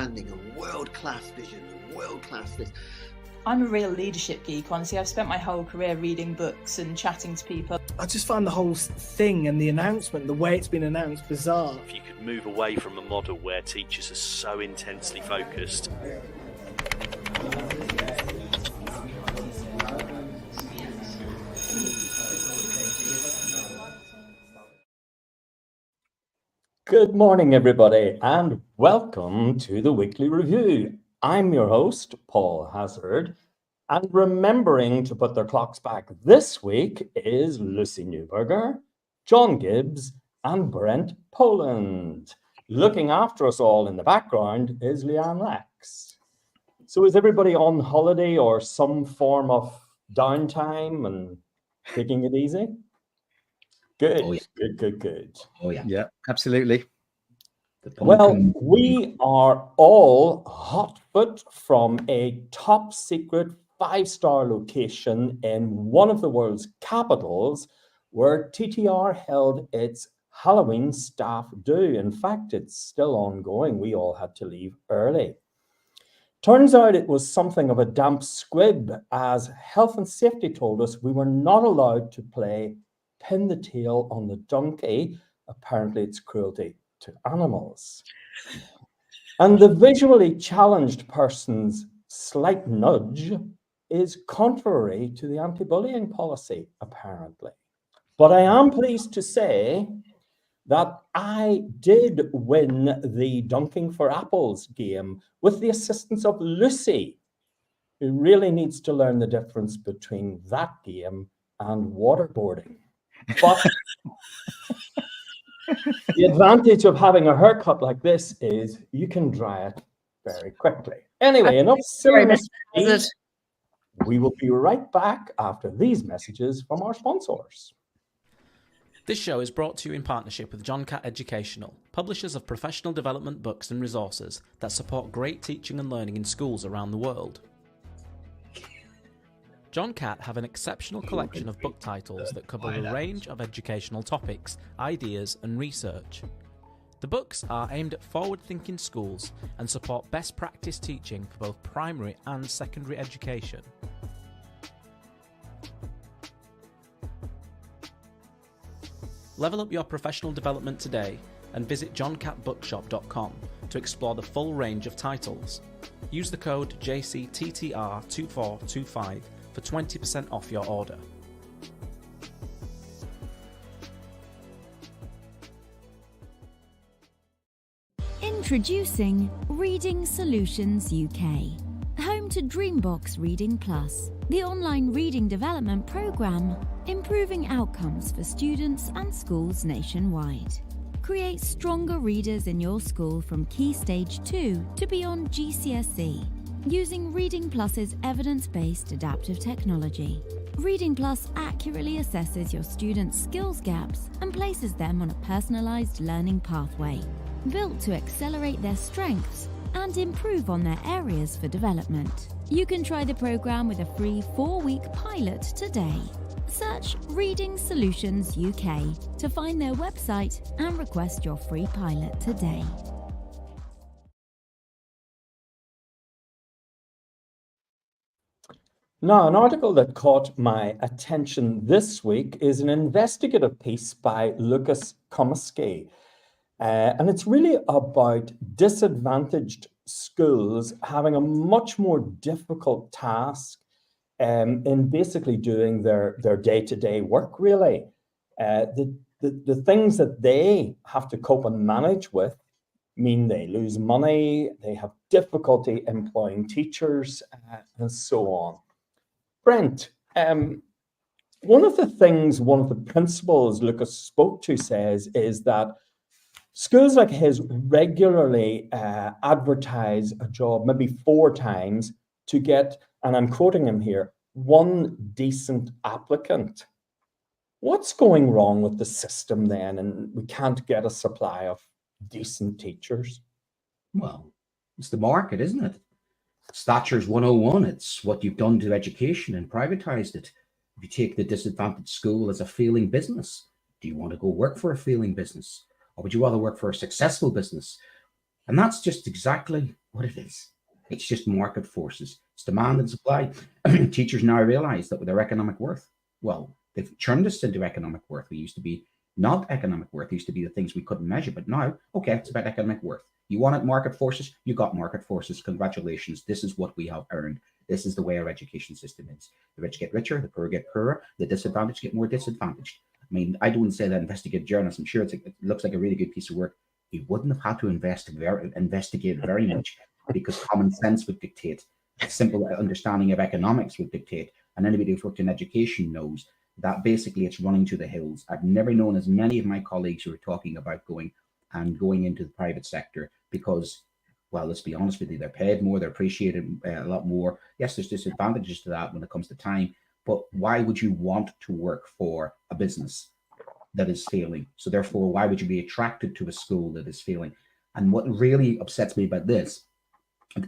understanding and world-class vision and world-class this. I'm a real leadership geek, honestly. I've spent my whole career reading books and chatting to people. I just find the whole thing and the announcement, the way it's been announced, bizarre. If you could move away from a model where teachers are so intensely focused. Good morning, everybody, and welcome to the Weekly Review. I'm your host, Paul Hazard, and remembering to put their clocks back this week is Lucy Newberger, John Gibbs, and Brent Poland. Looking after us all in the background is Leanne Lex. So is everybody on holiday or some form of downtime and taking it easy? Good, Oh, yeah. good. Oh, yeah. Yeah, absolutely. Well, we are all hot foot from a top secret 5-star location in one of the world's capitals where TTR held its Halloween staff do. In fact, it's still ongoing. We all had to leave early. Turns out it was something of a damp squib, as health and safety told us we were not allowed to play Pin the Tail on the Donkey. Apparently it's cruelty to animals. And the visually challenged person's slight nudge is contrary to the anti-bullying policy, apparently. But I am pleased to say that I did win the Dunking for Apples game with the assistance of Lucy, who really needs to learn the difference between that game and waterboarding. But the advantage of having a haircut like this is you can dry it very quickly. Anyway, enough silliness. We will be right back after these messages from our sponsors. This show is brought to you in partnership with John Catt Educational, publishers of professional development books and resources that support great teaching and learning in schools around the world. John Catt have an exceptional collection of book titles that cover a range of educational topics, ideas and research. The books are aimed at forward-thinking schools and support best practice teaching for both primary and secondary education. Level up your professional development today and visit johncattbookshop.com to explore the full range of titles. Use the code JCTTR2425 for 20% off your order. Introducing Reading Solutions UK, home to Dreambox Reading Plus, the online reading development programme, improving outcomes for students and schools nationwide. Create stronger readers in your school from Key Stage 2 to beyond GCSE, using Reading Plus's evidence-based adaptive technology. Reading Plus accurately assesses your students' skills gaps and places them on a personalised learning pathway, built to accelerate their strengths and improve on their areas for development. You can try the programme with a free 4-week pilot today. Search Reading Solutions UK to find their website and request your free pilot today. Now, an article that caught my attention this week is an investigative piece by Lucas Komisky. And it's really about disadvantaged schools having a much more difficult task in basically doing their day-to-day work, really. The things that they have to cope and manage with mean they lose money, they have difficulty employing teachers, and so on. Brent, one of the principles Lucas spoke to says is that schools like his regularly advertise a job maybe 4 times to get, and I'm quoting him here, 1 decent applicant. What's going wrong with the system then, and we can't get a supply of decent teachers? Well, it's the market, isn't it? Thatcher's 101. It's what you've done to education and privatized it. If you take the disadvantaged school as a failing business, do you want to go work for a failing business? Or would you rather work for a successful business? And that's just exactly what it is. It's just market forces. It's demand and supply. Teachers now realize that with their economic worth, well, they've turned us into economic worth. We used to be not economic worth. It used to be the things we couldn't measure. But now, okay, it's about economic worth. You wanted market forces, you got market forces. Congratulations. This is what we have earned. This is the way our education system is. The rich get richer, the poor get poorer, the disadvantaged get more disadvantaged. I mean, I don't say that investigative journalists, I'm sure it looks like a really good piece of work. He wouldn't have had to investigate very much, because common sense would dictate, a simple understanding of economics would dictate, and anybody who's worked in education knows that basically it's running to the hills. I've never known as many of my colleagues who are talking about going into the private sector because, well, let's be honest with you, they're paid more, they're appreciated a lot more. Yes, there's disadvantages to that when it comes to time, but why would you want to work for a business that is failing? So therefore, why would you be attracted to a school that is failing? And what really upsets me about this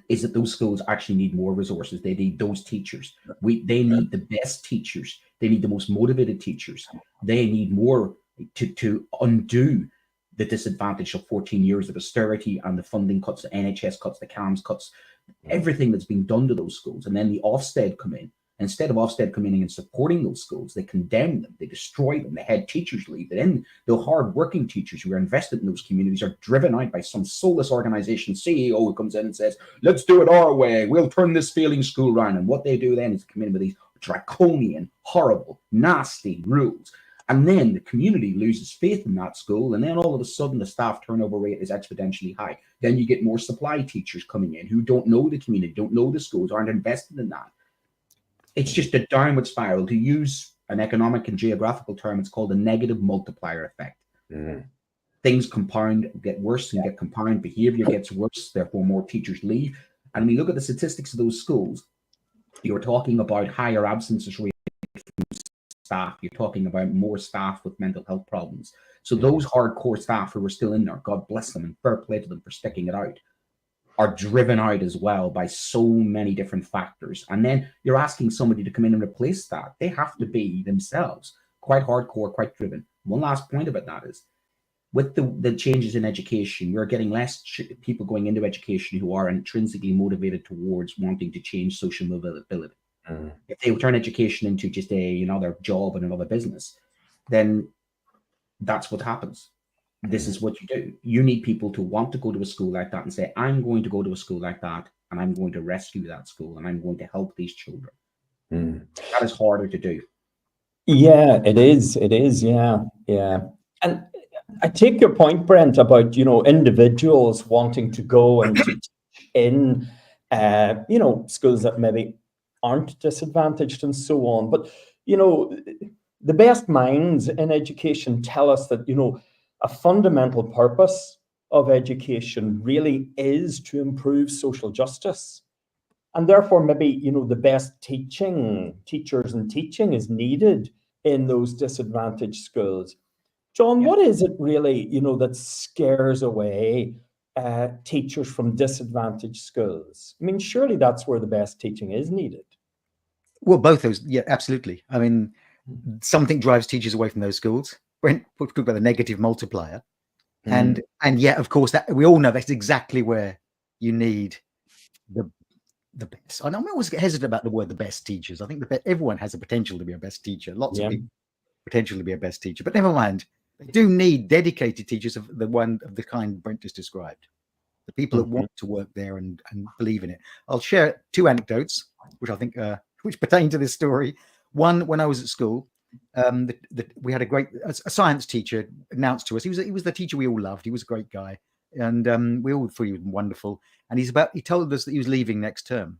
is that those schools actually need more resources. They need those teachers. They need the best teachers. They need the most motivated teachers. They need more to undo the disadvantage of 14 years of austerity and the funding cuts, the NHS cuts, the CAMS cuts, everything that's been done to those schools. And then the Ofsted come in. Instead of Ofsted coming in and supporting those schools, they condemn them, they destroy them, the head teachers leave. Then the hard-working teachers who are invested in those communities are driven out by some soulless organization CEO who comes in and says, let's do it our way, we'll turn this failing school around. And what they do then is come in with these draconian, horrible, nasty rules. And then the community loses faith in that school, and then all of a sudden the staff turnover rate is exponentially high. Then you get more supply teachers coming in who don't know the community, don't know the schools, aren't invested in that. It's just a downward spiral. To use an economic and geographical term, it's called a negative multiplier effect. Things compound, get worse and get compound. Behavior gets worse, therefore more teachers leave. And when you look at the statistics of those schools, you're talking about higher absences rate from staff. You're talking about more staff with mental health problems. So those hardcore staff who are still in there, God bless them and fair play to them for sticking it out, are driven out as well by so many different factors. And then you're asking somebody to come in and replace that. They have to be themselves quite hardcore, quite driven. One last point about that is, with the changes in education, we're getting less people going into education who are intrinsically motivated towards wanting to change social mobility. If they turn education into just another job and another business, then that's what happens. This is what you do. You need people to want to go to a school like that and say, I'm going to go to a school like that, and I'm going to rescue that school, and I'm going to help these children. That is harder to do. Yeah, it is. It is. Yeah. And I take your point, Brent, about, individuals wanting to go and teach in, schools that maybe aren't disadvantaged and so on. But, the best minds in education tell us that, a fundamental purpose of education really is to improve social justice. And therefore, maybe, the best teachers and teaching is needed in those disadvantaged schools. John, what is it really, that scares away teachers from disadvantaged schools? I mean, surely that's where the best teaching is needed. Well, both those, yeah, absolutely. I mean, something drives teachers away from those schools. Brent talked about the negative multiplier. And yeah, of course, that we all know that's exactly where you need the best. And I'm always hesitant about the word the best teachers. I think everyone has the potential to be a best teacher. Lots of people potential to be a best teacher, but never mind. They do need dedicated teachers of the kind Brent just described. The people that want to work there and believe in it. I'll share two anecdotes, which I think which pertain to this story. One, when I was at school, we had a science teacher announced to us. He was the teacher we all loved. He was a great guy, and we all thought he was wonderful. And he told us that he was leaving next term,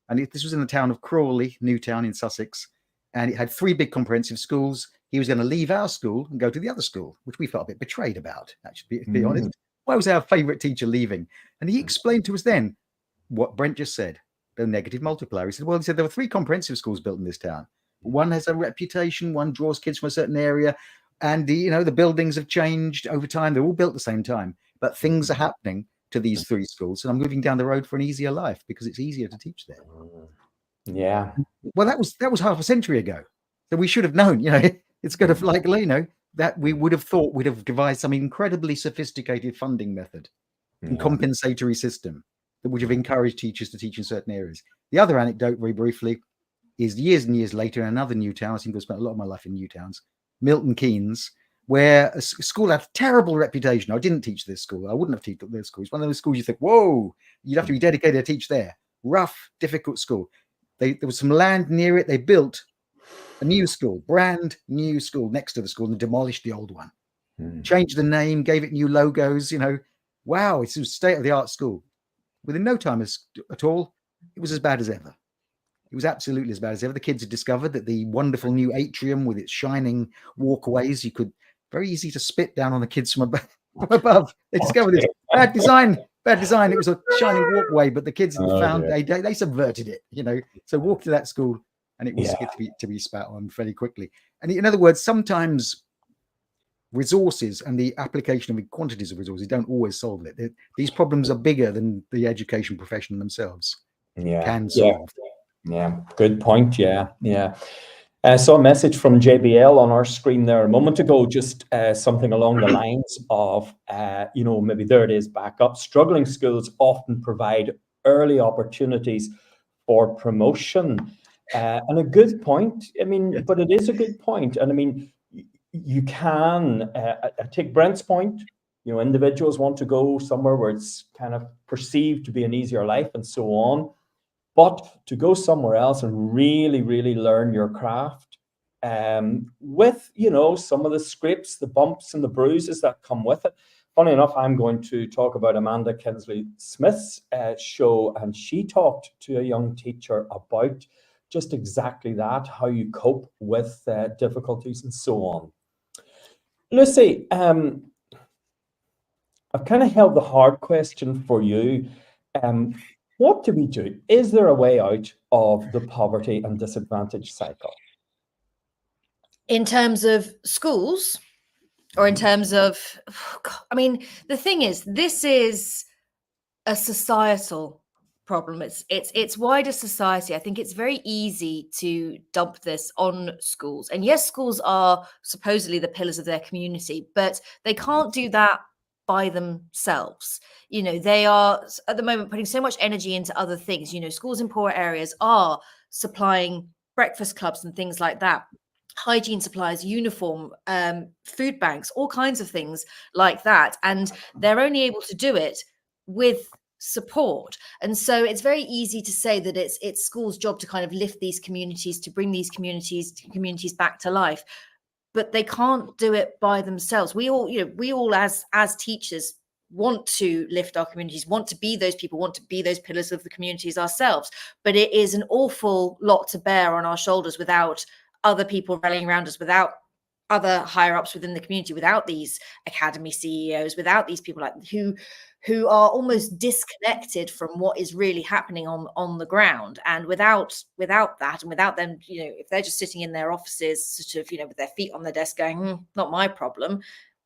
and this was in the town of Crawley, Newtown in Sussex, and it had 3 big comprehensive schools. He was going to leave our school and go to the other school, which we felt a bit betrayed about, actually, to be honest. Why was our favourite teacher leaving? And he explained to us then what Brent just said, the negative multiplier. He said, there were 3 comprehensive schools built in this town. One has a reputation, one draws kids from a certain area, and the buildings have changed over time. They're all built at the same time, but things are happening to these 3 schools, and I'm moving down the road for an easier life because it's easier to teach there. Yeah. Well, that was half a century ago. So we should have known, it's kind of like, that we would have thought we'd have devised some incredibly sophisticated funding method and compensatory system that would have encouraged teachers to teach in certain areas. The other anecdote, very briefly, is years and years later in another new town. I seem to have spent a lot of my life in new towns, Milton Keynes, where a school had a terrible reputation. I didn't teach this school. I wouldn't have taught this school. It's one of those schools you think, whoa, you'd have to be dedicated to teach there. Rough, difficult school. There was some land near it. They built a new school, brand new school next to the school, and demolished the old one. Changed the name, gave it new logos. Wow, it's a state-of-the-art school. Within no time at all, it was as bad as ever. It was absolutely as bad as ever. The kids had discovered that the wonderful new atrium with its shining walkways, you could very easy to spit down on the kids from above. They discovered it's bad design. It was a shining walkway, but the kids found they subverted it. So walk to that school, and it was to be spat on fairly quickly. And in other words, sometimes resources and the application of quantities of resources don't always solve it. These problems are bigger than the education profession themselves can solve. Yeah, good point. Yeah. I saw a message from JBL on our screen there a moment ago, just something along the lines of, maybe there it is back up. Struggling schools often provide early opportunities for promotion. And a good point. But it is a good point. And you can take Brent's point. Individuals want to go somewhere where it's kind of perceived to be an easier life and so on. But to go somewhere else and really, really learn your craft with, some of the scrapes, the bumps and the bruises that come with it. Funny enough, I'm going to talk about Amanda Kinsley Smith's show, and she talked to a young teacher about just exactly that, how you cope with difficulties and so on. Lucy, I've kind of held the hard question for you. What do we do? Is there a way out of the poverty and disadvantage cycle? In terms of schools, or in terms of, the thing is, this is a societal problem. It's wider society. I think it's very easy to dump this on schools. And yes, schools are supposedly the pillars of their community, but they can't do that by themselves. They are at the moment putting so much energy into other things. Schools in poor areas are supplying breakfast clubs and things like that, hygiene supplies, uniform, food banks, all kinds of things like that. And they're only able to do it with support. And so it's very easy to say that it's schools' job to kind of lift these communities, to bring these communities back to life. But they can't do it by themselves. We all as teachers want to lift our communities, want to be those people, want to be those pillars of the communities ourselves. But it is an awful lot to bear on our shoulders without other people rallying around us, without other higher ups within the community, without these academy CEOs, without these people who are almost disconnected from what is really happening on the ground. And without that, and without them, if they're just sitting in their offices, sort of, with their feet on the desk going, not my problem,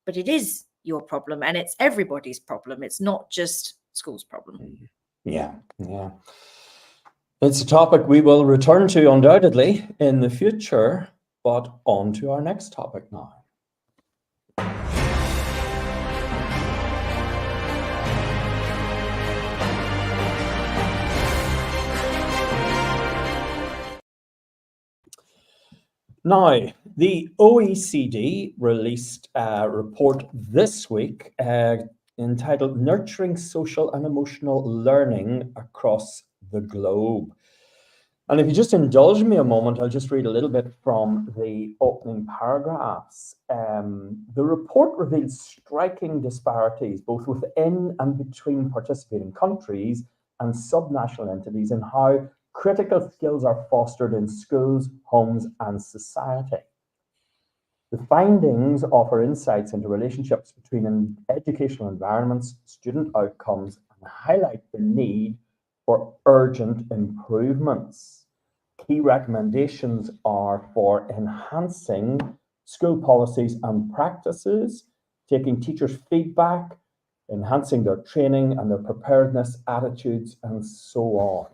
but it is your problem, and it's everybody's problem. It's not just school's problem. Yeah. It's a topic we will return to undoubtedly in the future, but on to our next topic now. Now, the OECD released a report this week entitled Nurturing Social and Emotional Learning Across the Globe. And if you just indulge me a moment, I'll just read a little bit from the opening paragraphs. The report reveals striking disparities both within and between participating countries and subnational entities in how critical skills are fostered in schools, homes, and society. The findings offer insights into relationships between educational environments, student outcomes, and highlight the need for urgent improvements. Key recommendations are for enhancing school policies and practices, taking teachers' feedback, enhancing their training and their preparedness attitudes, and so on.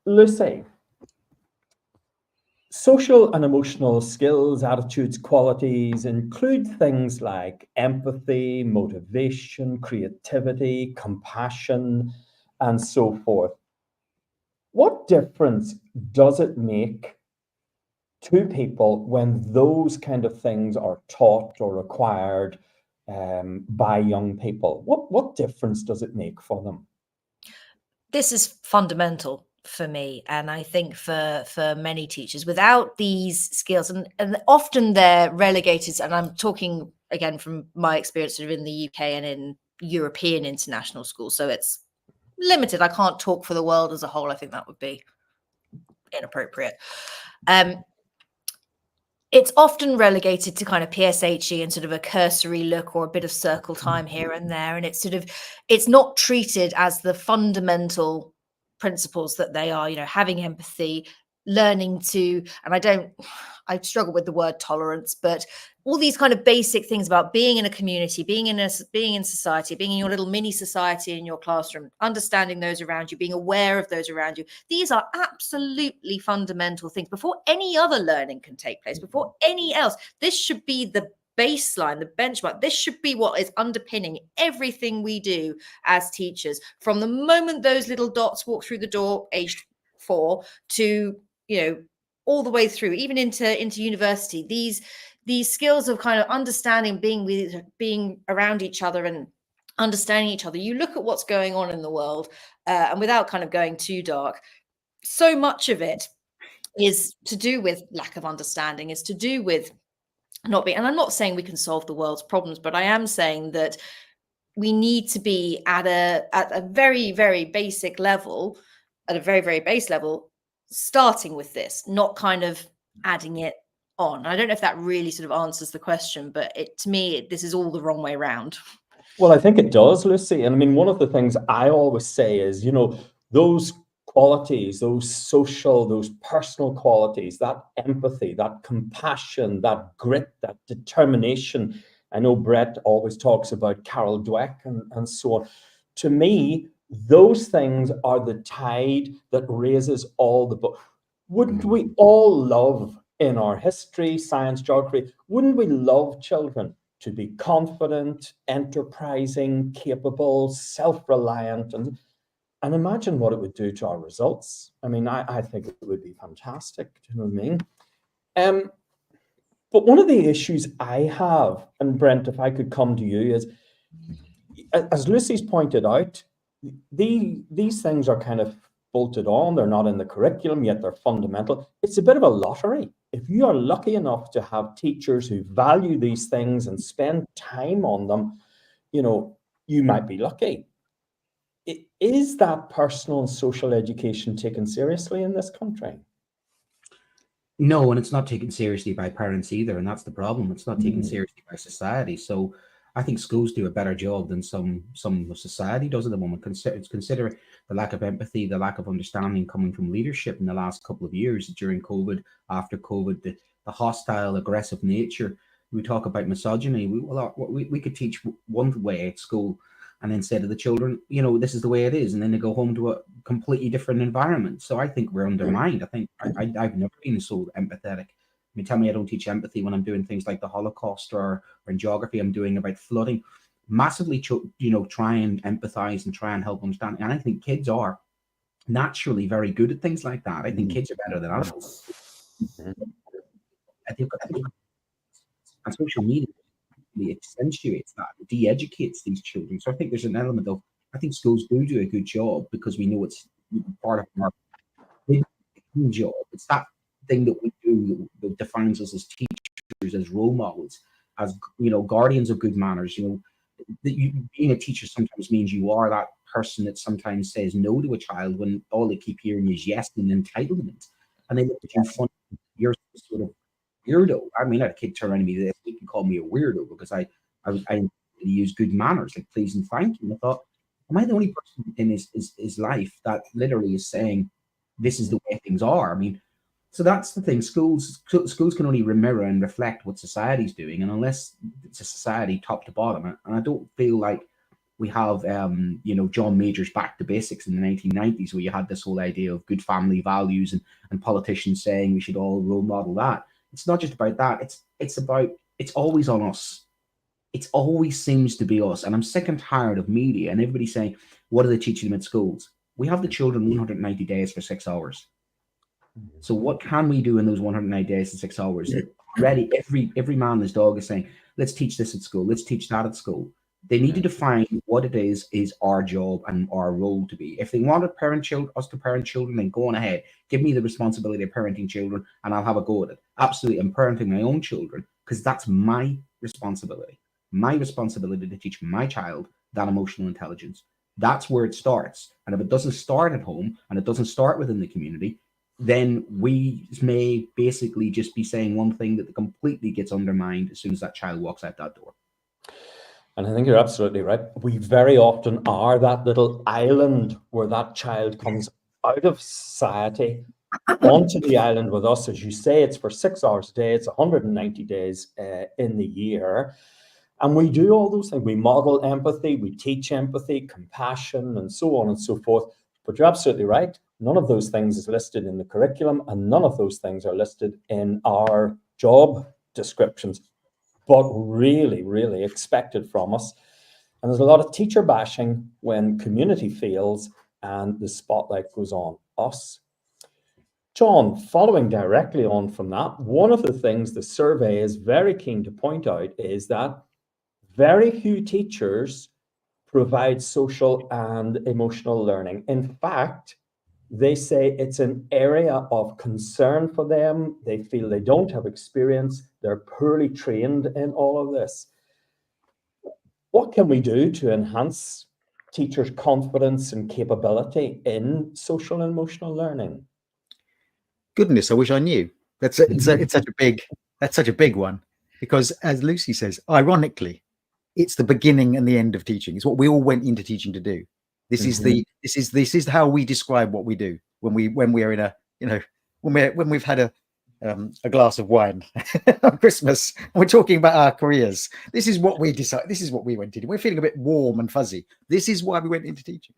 Lucy, Social and emotional skills, attitudes, qualities include things like empathy, motivation, creativity, compassion, and so forth. What difference does it make to people when those kind of things are taught or acquired by young people? What difference does it make for them? This is fundamental for me, and I think for many teachers. Without these skills, and often they're relegated, and I'm talking again from my experience sort of in the UK and in European international schools, so it's limited. I can't talk for the world as a whole. I think that would be inappropriate. It's often relegated to kind of PSHE and sort of a cursory look or a bit of circle time here and there. And it's not treated as the fundamental principles that they are, having empathy, learning to, and I struggle with the word tolerance, but all these kind of basic things about being in a community, being in society, being in your little mini society in your classroom, understanding those around you, being aware of those around you. These are absolutely fundamental things before any other learning can take place, before any else. This should be the baseline, the benchmark. This should be what is underpinning everything we do as teachers, from the moment those little dots walk through the door, aged 4, to, all the way through, even into university. These skills of kind of understanding, being around each other and understanding each other. You look at what's going on in the world, and without kind of going too dark, so much of it is to do with lack of understanding, is to do with not being, and I'm not saying we can solve the world's problems, but I am saying that we need to be at a very, very basic level, at a very, very base level, starting with this, not kind of adding it on. I don't know if that really sort of answers the question, but to me, this is all the wrong way around. Well, I think it does, Lucy. And I mean, one of the things I always say is, those qualities, those social, those personal qualities, that empathy, that compassion, that grit, that determination. I know Brett always talks about Carol Dweck and so on. To me, those things are the tide that raises all the boat. Wouldn't we all love, in our history, science, geography, wouldn't we love children to be confident, enterprising, capable, self-reliant, and imagine what it would do to our results? I mean, I think it would be fantastic. Do you know what I mean? But one of the issues I have, and Brent, if I could come to you, is, as Lucy's pointed out, these things are kind of bolted on. They're not in the curriculum, yet they're fundamental. It's a bit of a lottery. If you are lucky enough to have teachers who value these things and spend time on them, you might be lucky. Is that personal and social education taken seriously in this country? No, and it's not taken seriously by parents either, and that's the problem. It's not taken seriously by society. So I think schools do a better job than some society does at the moment. Consider the lack of empathy, the lack of understanding coming from leadership in the last couple of years during COVID, after COVID, the hostile, aggressive nature. We talk about misogyny. We could teach one way at school and then say to the children, this is the way it is. And then they go home to a completely different environment. So I think we're undermined. I think I've never been so empathetic. I mean, tell me I don't teach empathy when I'm doing things like the Holocaust, or in geography I'm doing about flooding. Massively, try and empathize and try and help understand. And I think kids are naturally very good at things like that. I think kids are better than adults. I think and social media accentuates that, de-educates these children. So I think there's an element of, I think schools do a good job because we know it's part of our job. It's that thing that we do that defines us as teachers, as role models, as guardians of good manners. Being a teacher sometimes means you are that person that sometimes says no to a child when all they keep hearing is yes and entitlement, and they look at you funny. You're sort of weirdo. I mean, I had a kid turn around to me this week and call me a weirdo because I use good manners, like please and thank you. And I thought, am I the only person in his life that literally is saying this is the way things are? I mean, so that's the thing. Schools can only mirror and reflect what society's doing, and unless it's a society top to bottom, and I don't feel like We have, John Major's Back to Basics in the 1990s, where you had this whole idea of good family values and politicians saying we should all role model that. It's not just about that. It's always on us. It always seems to be us. And I'm sick and tired of media and everybody saying, what are they teaching them at schools? We have the children 190 days for 6 hours. So what can we do in those 190 days and 6 hours? Ready, every man and his dog is saying, let's teach this at school. Let's teach that at school. They need to define what it is our job and our role to be. If they want us to parent children, then go on ahead. Give me the responsibility of parenting children and I'll have a go at it. Absolutely, I'm parenting my own children because that's my responsibility. My responsibility to teach my child that emotional intelligence. That's where it starts. And if it doesn't start at home and it doesn't start within the community, then we may basically just be saying one thing that completely gets undermined as soon as that child walks out that door. And I think you're absolutely right. We very often are that little island where that child comes out of society onto the island with us. As you say, it's for 6 hours a day. It's 190 days in the year. And we do all those things. We model empathy, we teach empathy, compassion, and so on and so forth. But you're absolutely right. None of those things is listed in the curriculum, and none of those things are listed in our job descriptions, but really, really expected from us. And there's a lot of teacher bashing when community fails and the spotlight goes on us. John, following directly on from that, one of the things the survey is very keen to point out is that very few teachers provide social and emotional learning. In fact, they say it's an area of concern for them. They feel they don't have experience. They're poorly trained in all of this. What can we do to enhance teachers' confidence and capability in social and emotional learning? Goodness, I wish I knew. It's such a big one, because as Lucy says, ironically, it's the beginning and the end of teaching. It's what we all went into teaching to do. This is how we describe what we do when we're in a, when we've had a glass of wine on Christmas and we're talking about our careers. This is what we decide. This is what we went into. We're feeling a bit warm and fuzzy. This is why we went into teaching.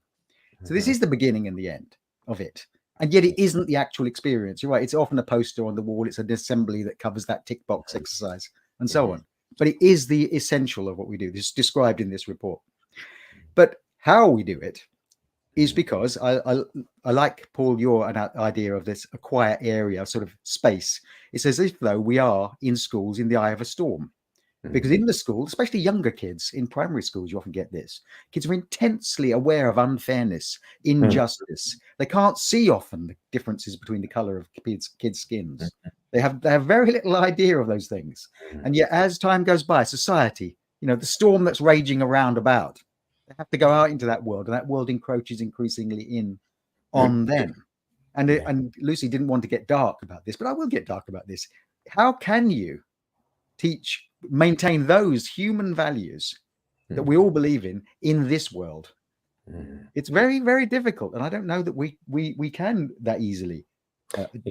So this is the beginning and the end of it. And yet it isn't the actual experience. You're right. It's often a poster on the wall. It's an assembly that covers that tick box exercise and so on. But it is the essential of what we do. This is described in this report. But how we do it is because I like, Paul, your idea of this, a quiet area, sort of space. It's as if though we are in schools in the eye of a storm. Because in the school, especially younger kids in primary schools, you often get this. Kids are intensely aware of unfairness, injustice. They can't see often the differences between the color of kids' skins. They have very little idea of those things. And yet as time goes by, society, the storm that's raging around about, they have to go out into that world, and that world encroaches increasingly in on them. And Lucy didn't want to get dark about this, but I will get dark about this. How can you maintain those human values that we all believe in this world? It's very, very difficult, and I don't know that we can that easily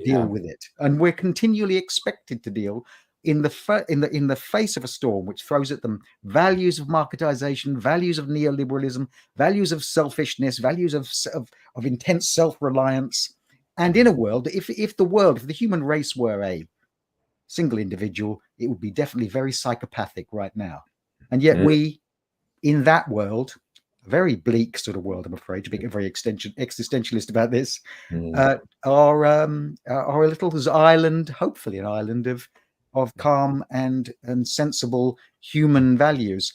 deal with it. And we're continually expected to deal in the face of a storm which throws at them values of marketization, values of neoliberalism, values of selfishness, values of intense self-reliance. And in a world, if the human race were a single individual, it would be definitely very psychopathic right now. And yet we, in that world, a very bleak sort of world, I'm afraid, to be very existentialist about this, are a little island, hopefully an island of calm and sensible human values.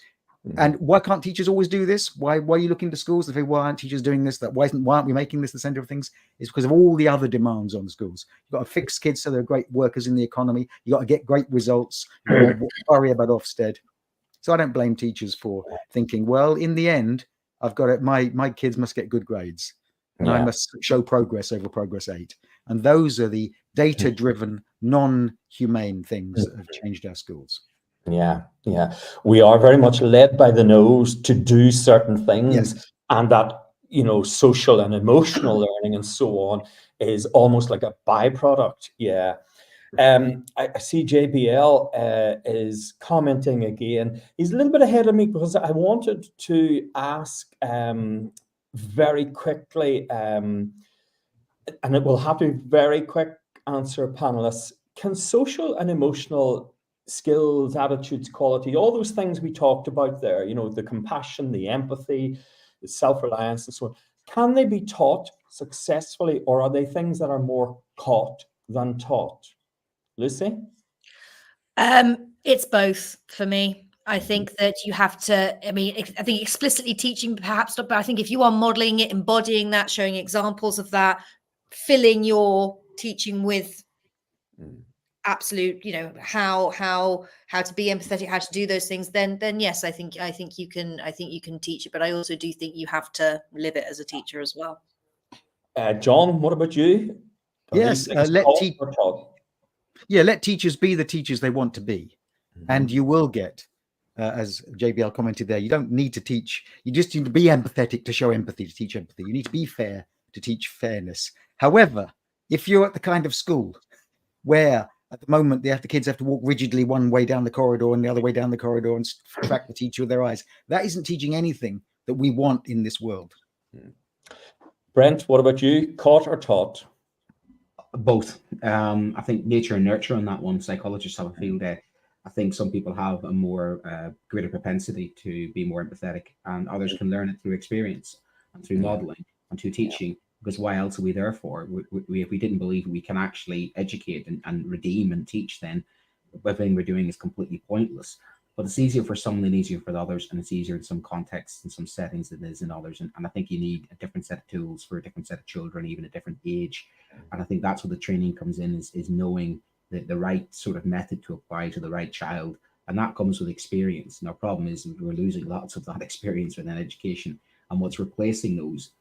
And why can't teachers always do this? Why are you looking to schools? Why aren't teachers doing this? Why aren't we making this the center of things? It's because of all the other demands on schools. You've got to fix kids so they're great workers in the economy. You've got to get great results. You've got to worry about Ofsted. So I don't blame teachers for thinking, well, in the end, I've got it. My kids must get good grades. And I must show progress over progress 8. And those are the data-driven, non-humane things that have changed our schools. Yeah. We are very much led by the nose to do certain things, and that, social and emotional learning and so on is almost like a byproduct. Yeah. I see JBL is commenting again. He's a little bit ahead of me because I wanted to ask very quickly, and it will have to be very quick answer, panelists. Can social and emotional skills, attitudes, quality, all those things we talked about there, you know, the compassion, the empathy, the self-reliance and so on, can they be taught successfully, or are they things that are more caught than taught? Lucy? It's both for me. I think that you have to, I mean, I think explicitly teaching perhaps not, but I think if you are modeling it, embodying that, showing examples of that, filling your teaching with absolute, you know, how to be empathetic, how to do those things, then yes, I think you can teach it, but I also do think you have to live it as a teacher as well. John, what about you? Yes, let teachers be the teachers they want to be, and you will get, as JBL commented there, you don't need to teach. You just need to be empathetic to show empathy, to teach empathy. You need to be fair to teach fairness. However, if you're at the kind of school where at the moment the kids have to walk rigidly one way down the corridor and the other way down the corridor and track the teacher with their eyes, that isn't teaching anything that we want in this world. Brent, what about you? Caught or taught? Both. I think nature and nurture on that one. Psychologists have a field day. I think some people have a more greater propensity to be more empathetic, and others can learn it through experience and through modeling and through teaching. Because why else are we there for? If we didn't believe we can actually educate and redeem and teach, then everything we're doing is completely pointless. But it's easier for some than easier for the others, and it's easier in some contexts and some settings than it is in others. And I think you need a different set of tools for a different set of children, even a different age. And I think that's where the training comes in, is knowing the right sort of method to apply to the right child. And that comes with experience. And our problem is we're losing lots of that experience within education. And what's replacing those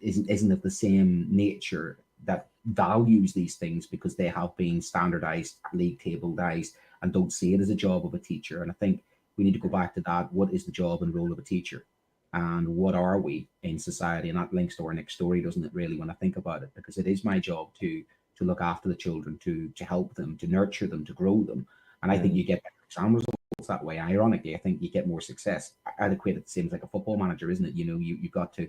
isn't of the same nature that values these things, because they have been standardized, league tabled-ized, and don't see it as a job of a teacher. And I think we need to go back to that. What is the job and role of a teacher? And what are we in society? And that links to our next story, doesn't it, really, when I think about it? Because it is my job to look after the children, to help them, to nurture them, to grow them. And I think you get better exam results that way. Ironically, I think you get more success. I'd equate it the same as like a football manager, isn't it? You know, you've got to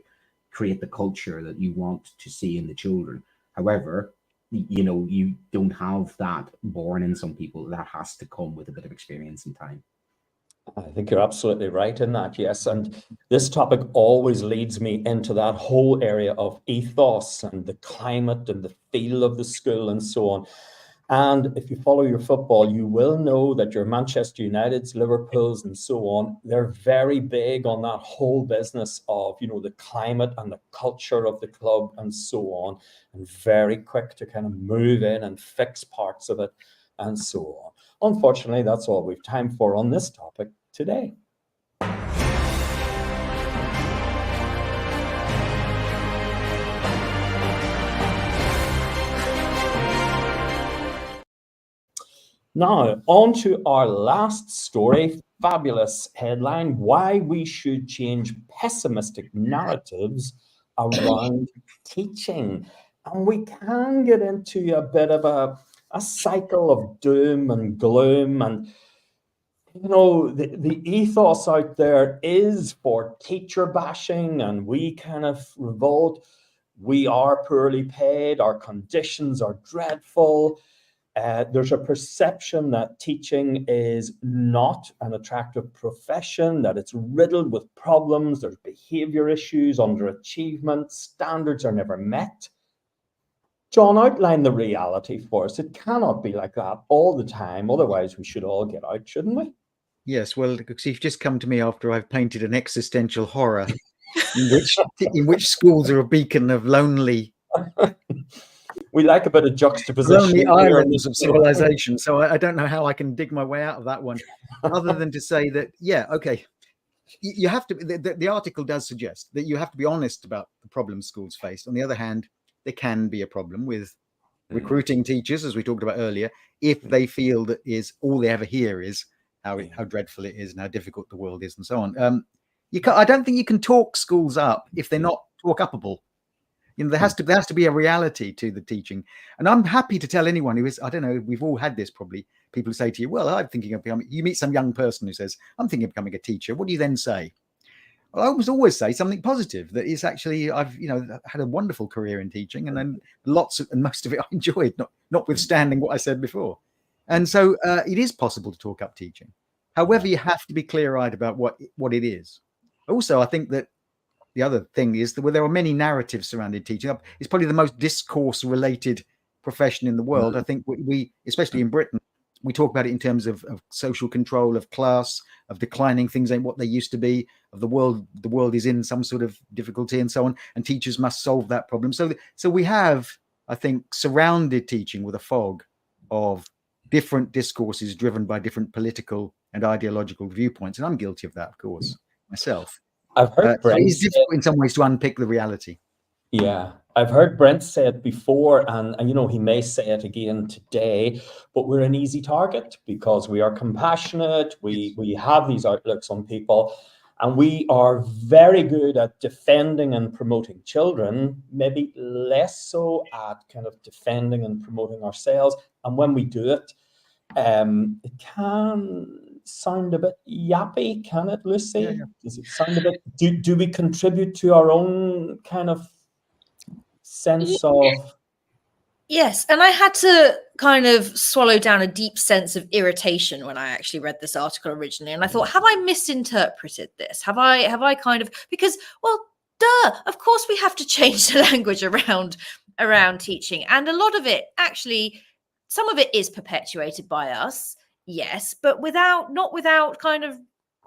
create the culture that you want to see in the children. However, you know, you don't have that born in some people. That has to come with a bit of experience and time. I think you're absolutely right in that, yes. And this topic always leads me into that whole area of ethos and the climate and the feel of the school and so on. And if you follow your football, you will know that your Manchester Uniteds, Liverpools, and so on, they're very big on that whole business of, you know, the climate and the culture of the club and so on, and very quick to kind of move in and fix parts of it and so on. Unfortunately, that's all we've time for on this topic today. Now, on to our last story. Fabulous headline: why we should change pessimistic narratives around teaching. And we can get into a bit of a cycle of doom and gloom. And, you know, the ethos out there is for teacher bashing, and we kind of revolt. We are poorly paid. Our conditions are dreadful. There's a perception that teaching is not an attractive profession, that it's riddled with problems. There's behavior issues, underachievement, standards are never met. John, outline the reality for us. It cannot be like that all the time. Otherwise, we should all get out, shouldn't we? Yes, well, because you've just come to me after I've painted an existential horror in which schools are a beacon of lonely... We like a bit of juxtaposition. Lonely islands of civilization. So I don't know how I can dig my way out of that one, other than to say that, yeah, okay, you have to. The article does suggest that you have to be honest about the problems schools face. On the other hand, there can be a problem with recruiting teachers, as we talked about earlier, if they feel that is all they ever hear is how dreadful it is and how difficult the world is and so on. I don't think you can talk schools up if they're not talk-upable. You know, there has to be a reality to the teaching. And I'm happy to tell anyone who is, I don't know, we've all had this probably. People say to you, well, I'm thinking of becoming, you meet some young person who says, I'm thinking of becoming a teacher. What do you then say? Well, I always say something positive, that is actually, I've, you know, had a wonderful career in teaching, and then most of it I enjoyed, notwithstanding what I said before. And so it is possible to talk up teaching. However, you have to be clear-eyed about what it is. Also, I think that the other thing is that there are many narratives surrounding teaching. It's probably the most discourse-related profession in the world. I think we, especially in Britain, we talk about it in terms of social control, of class, of declining things ain't what they used to be, of the world is in some sort of difficulty and so on, and teachers must solve that problem. So we have, I think, surrounded teaching with a fog of different discourses driven by different political and ideological viewpoints. And I'm guilty of that, of course, myself. I've heard Brent it's difficult in some ways to unpick the reality. Yeah, I've heard Brent say it before, and you know, he may say it again today, but we're an easy target because we are compassionate, we have these outlooks on people, and we are very good at defending and promoting children, maybe less so at kind of defending and promoting ourselves. And when we do it, it can sound a bit yappy, can it, Lucy? Yeah. Does it sound a bit, do we contribute to our own kind of sense of... Yes, and I had to kind of swallow down a deep sense of irritation when I actually read this article originally, and I thought, have I misinterpreted this? Have I kind of, because, well, duh, of course we have to change the language around teaching, and a lot of it actually, some of it is perpetuated by us, yes, but not without kind of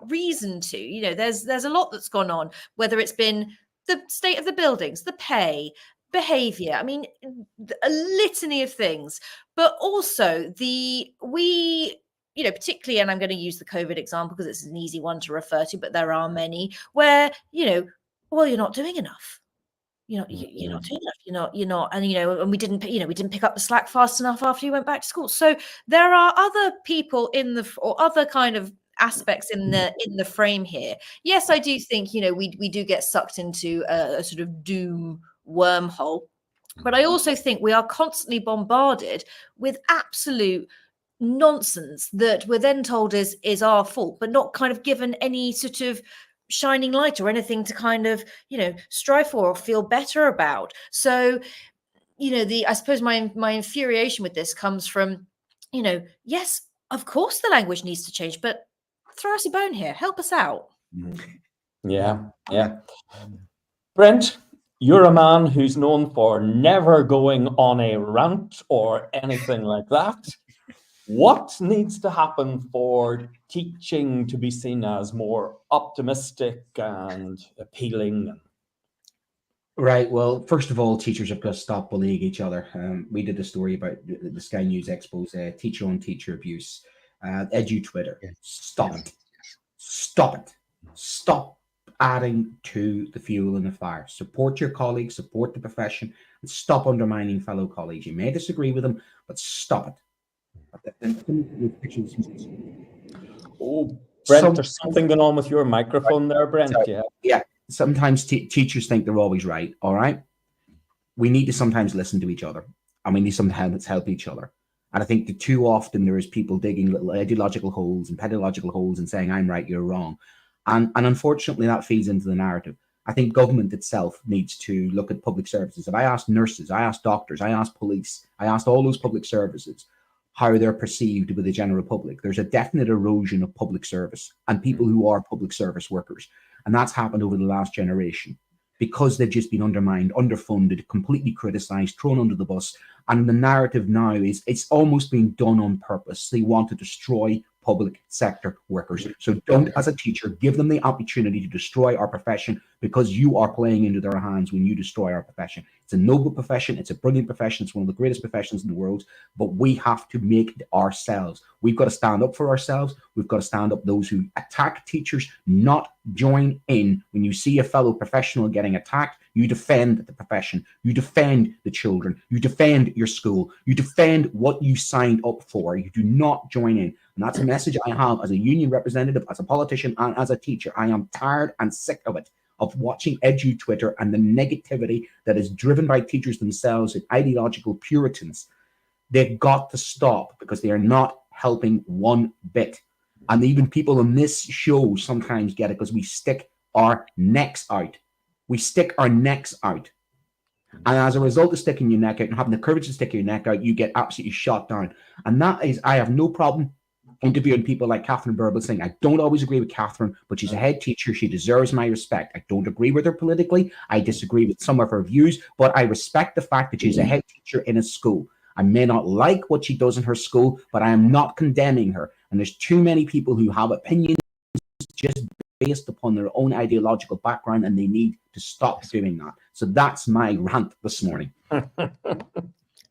reason to. You know, there's a lot that's gone on, whether it's been the state of the buildings, the pay, behavior, I mean, a litany of things, but also particularly, and I'm going to use the COVID example because it's an easy one to refer to, but there are many where, you know, well, you're not doing enough. You're not doing enough. You're not, and and we didn't pick up the slack fast enough after you went back to school. So there are other people or other kind of aspects in the frame here. Yes, I do think, we do get sucked into a sort of doom wormhole, but I also think we are constantly bombarded with absolute nonsense that we're then told is our fault, but not kind of given any sort of shining light or anything to kind of strive for or feel better about. So I suppose my infuriation with this comes from yes, of course the language needs to change, but throw us a bone here, help us out. Yeah Brent, you're a man who's known for never going on a rant or anything like that. What needs to happen for teaching to be seen as more optimistic and appealing? Right. Well, first of all, teachers have got to stop bullying each other. We did a story about the Sky News expose, teacher-on-teacher abuse. EduTwitter. Stop it. Stop it. Stop adding to the fuel in the fire. Support your colleagues, support the profession, and stop undermining fellow colleagues. You may disagree with them, but stop it. Oh, Brent, there's something going on with your microphone there, Brent. Yeah. Sometimes teachers think they're always right. All right. We need to sometimes listen to each other, and we need sometimes help each other. And I think that too often there is people digging little ideological holes and pedagogical holes and saying, I'm right, you're wrong. And unfortunately, that feeds into the narrative. I think government itself needs to look at public services. If I asked nurses, I asked doctors, I asked police, I asked all those public services how they're perceived with the general public, there's a definite erosion of public service and people who are public service workers. And that's happened over the last generation because they've just been undermined, underfunded, completely criticized, thrown under the bus. And the narrative now is it's almost being done on purpose. They want to destroy public sector workers. So don't, as a teacher, give them the opportunity to destroy our profession because you are playing into their hands when you destroy our profession. It's a noble profession. It's a brilliant profession. It's one of the greatest professions in the world, but we have to make it ourselves. We've got to stand up for ourselves. We've got to stand up those who attack teachers, not join in. When you see a fellow professional getting attacked, you defend the profession, you defend the children, you defend your school, you defend what you signed up for. You do not join in. And that's a message I have as a union representative, as a politician, and as a teacher. I am tired and sick of it. of watching Edu Twitter and the negativity that is driven by teachers themselves and ideological Puritans. They've got to stop, because they are not helping one bit. And even people on this show sometimes get it, because we stick our necks out. We stick our necks out. And as a result of sticking your neck out and having the courage to stick your neck out, you get absolutely shot down. And that is, I have no problem interviewing people like Catherine Burble, saying, I don't always agree with Catherine, but she's a head teacher. She deserves my respect. I don't agree with her politically. I disagree with some of her views, but I respect the fact that she's a head teacher in a school. I may not like what she does in her school, but I am not condemning her. And there's too many people who have opinions just based upon their own ideological background, and they need to stop doing that. So that's my rant this morning. We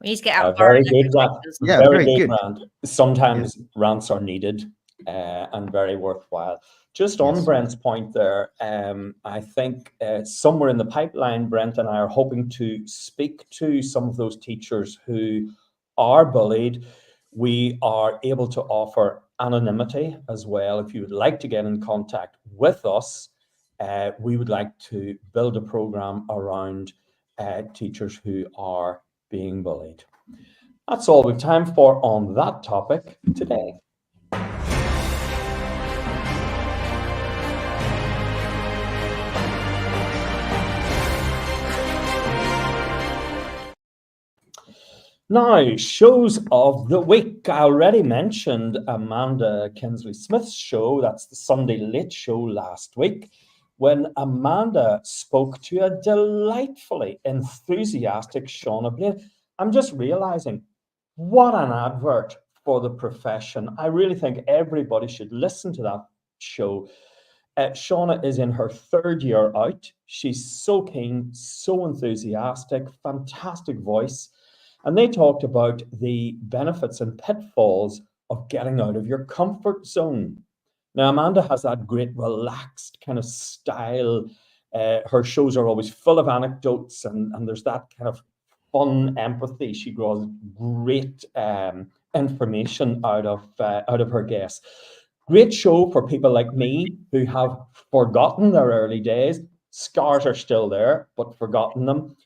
need to get out. Very good rant. Yeah, very good. good rant. Sometimes rants are needed and very worthwhile. Just on Brent's point there, I think somewhere in the pipeline, Brent and I are hoping to speak to some of those teachers who are bullied. We are able to offer anonymity as well. If you would like to get in contact with us, we would like to build a program around teachers who are being bullied. That's all we've time for on that topic today. Now, shows of the week. I already mentioned Amanda Kinsley-Smith's show. That's the Sunday Late Show last week, when Amanda spoke to a delightfully enthusiastic Shauna Blaine. I'm just realizing what an advert for the profession. I really think everybody should listen to that show. Shauna is in her 3rd year out. She's so keen, so enthusiastic, fantastic voice. And they talked about the benefits and pitfalls of getting out of your comfort zone. Now, Amanda has that great relaxed kind of style. Her shows are always full of anecdotes, and there's that kind of fun empathy. She draws great information out of her guests. Great show for people like me who have forgotten their early days. Scars are still there, but forgotten them.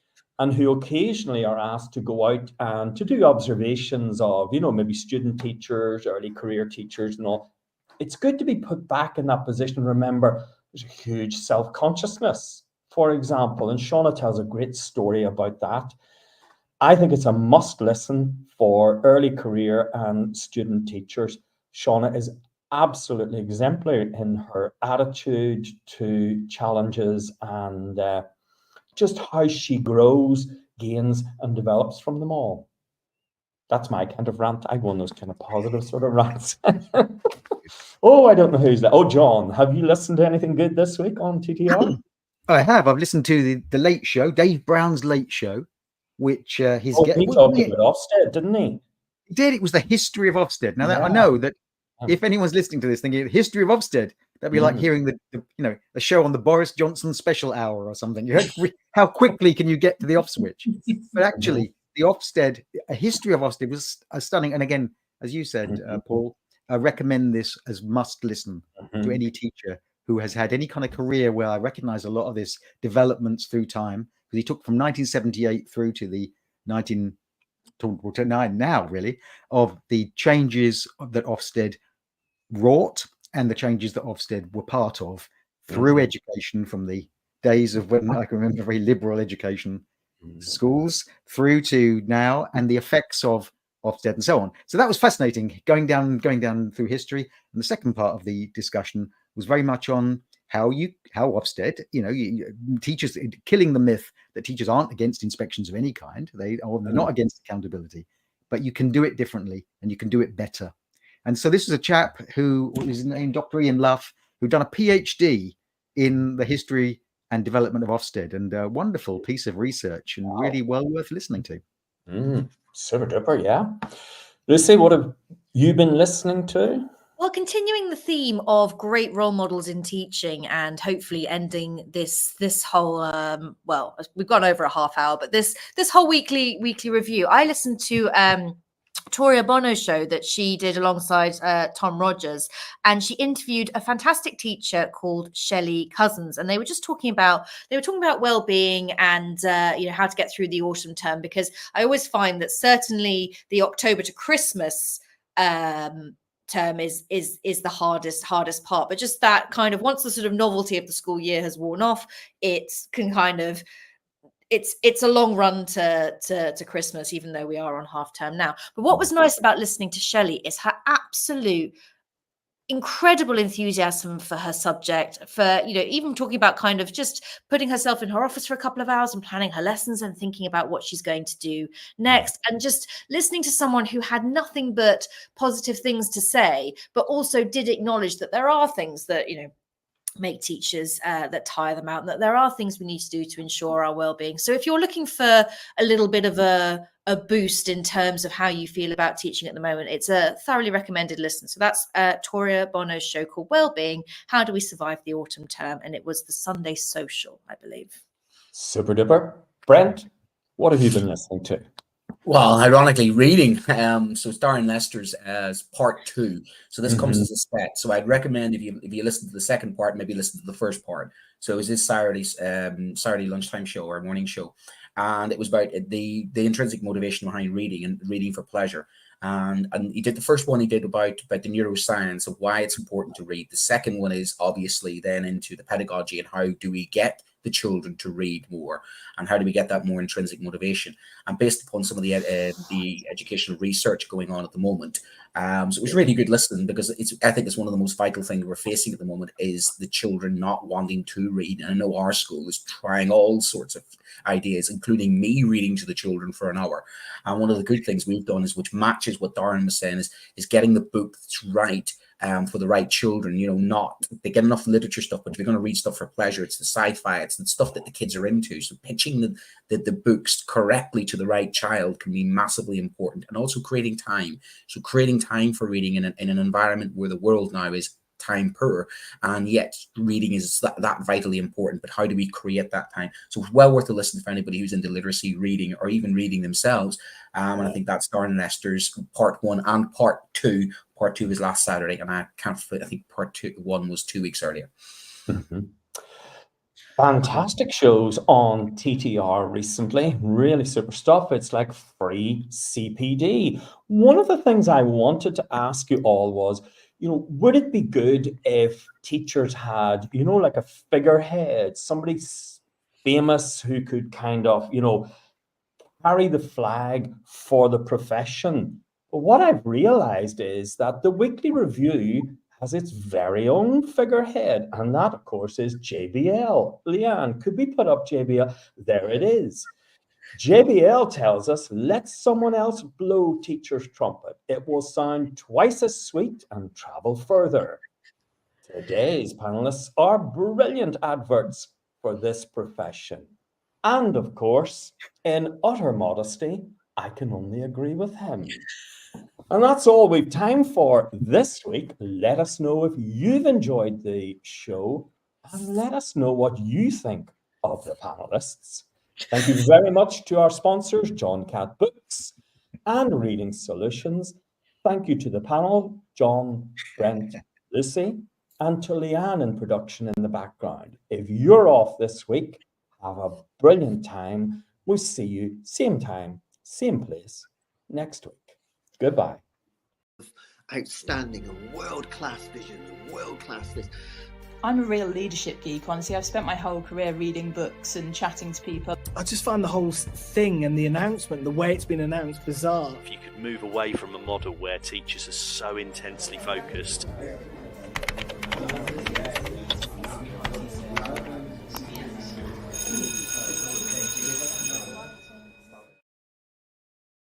And who occasionally are asked to go out and to do observations of, maybe student teachers, early career teachers and all. It's good to be put back in that position. Remember, there's a huge self-consciousness, for example, and Shauna tells a great story about that. I think it's a must listen for early career and student teachers. Shauna is absolutely exemplary in her attitude to challenges and just how she grows, gains, and develops from them all. That's my kind of rant. I go on those kind of positive sort of rants. Oh, I don't know who's that. Oh, John, have you listened to anything good this week on TTR? I have. I've listened to the Late Show, Dave Brown's Late Show, which he talked about Ofsted, didn't he? He did. It was the history of Ofsted. Now, I know that if anyone's listening to this thinking, history of Ofsted, that'd be like hearing the show on the Boris Johnson special hour or something. How quickly can you get to the off switch? But actually, the Ofsted, a history of Ofsted was stunning. And again, as you said, Paul, I recommend this as must listen to any teacher who has had any kind of career where I recognize a lot of this developments through time, because he took from 1978 through to the 1929 now, really, of the changes that Ofsted wrought and the changes that Ofsted were part of through education, from the days of when I can remember very liberal education schools through to now, and the effects of Ofsted and so on. So that was fascinating, going down through history. And the second part of the discussion was very much on how Ofsted, teachers, killing the myth that teachers aren't against inspections of any kind. They're not against accountability, but you can do it differently and you can do it better. And so this is a chap who is named Dr. Ian Luff, who'd done a PhD in the history and development of Ofsted, and a wonderful piece of research and really well worth listening to. Super duper, yeah. Lucy, what have you been listening to? Well, continuing the theme of great role models in teaching, and hopefully ending this whole we've gone over a half hour, but this whole weekly review. I listened to Toria Bono's show that she did alongside Tom Rogers, and she interviewed a fantastic teacher called Shelley Cousins, and they were talking about well-being and how to get through the autumn term, because I always find that certainly the October to Christmas term is the hardest part, but just that kind of, once the sort of novelty of the school year has worn off, it can kind of, it's a long run to Christmas, even though we are on half term now. But what was nice about listening to Shelley is her absolute incredible enthusiasm for her subject, for even talking about kind of just putting herself in her office for a couple of hours and planning her lessons and thinking about what she's going to do next, and just listening to someone who had nothing but positive things to say, but also did acknowledge that there are things that make teachers that tire them out, and that there are things we need to do to ensure our well-being. So if you're looking for a little bit of a boost in terms of how you feel about teaching at the moment, it's a thoroughly recommended listen. So that's Toria Bono's show called Wellbeing: How Do We Survive the Autumn Term? And it was the Sunday Social, I believe. Super duper. Brent, what have you been listening to? Well, ironically, reading. So it's Darren Lester's as part 2. So this comes as a set. So I'd recommend if you listen to the second part, maybe listen to the first part. So it was this Saturday lunchtime show or morning show, and it was about the intrinsic motivation behind reading and reading for pleasure. And he did the first one, he did about the neuroscience of why it's important to read. The second one is obviously then into the pedagogy and how do we get the children to read more, and how do we get that more intrinsic motivation, and based upon some of the educational research going on at the moment. So it was really good listening, because I think it's one of the most vital things we're facing at the moment is the children not wanting to read. And I know our school is trying all sorts of ideas, including me reading to the children for an hour. And one of the good things we've done is, which matches what Darren was saying, is getting the book that's right for the right children. Not they get enough literature stuff, but if you're going to read stuff for pleasure, it's the sci-fi, it's the stuff that the kids are into. So pitching the books correctly to the right child can be massively important, and also creating time. So creating time for reading in an environment where the world now is time poor, and yet reading is that vitally important. But how do we create that time? So it's well worth a listen for anybody who's into literacy, reading, or even reading themselves. And I think that's Darren Lester's part 1 and part 2. Part 2 was last Saturday, and I think part 1 was 2 weeks earlier. Fantastic shows on TTR recently. Really super stuff. It's like free CPD. One of the things I wanted to ask you all was, would it be good if teachers had, like a figurehead, somebody famous who could kind of, carry the flag for the profession? But what I've realized is that the Weekly Review has its very own figurehead, and that, of course, is JBL. Leanne, could we put up JBL? There it is. JBL tells us, let someone else blow teacher's trumpet. It will sound twice as sweet and travel further. Today's panelists are brilliant adverts for this profession. And of course, in utter modesty, I can only agree with him. And that's all we've time for this week. Let us know if you've enjoyed the show, and let us know what you think of the panelists. Thank you very much to our sponsors, John Catt Books and Reading Solutions. Thank you to the panel, John, Brent, Lucy, and to Leanne in production in the background. If you're off this week, have a brilliant time. We'll see you same time, same place next week. Goodbye. Outstanding and world-class vision, world-class this. I'm a real leadership geek, honestly. I've spent my whole career reading books and chatting to people. I just find the whole thing and the announcement, the way it's been announced, bizarre. If you could move away from a model where teachers are so intensely focused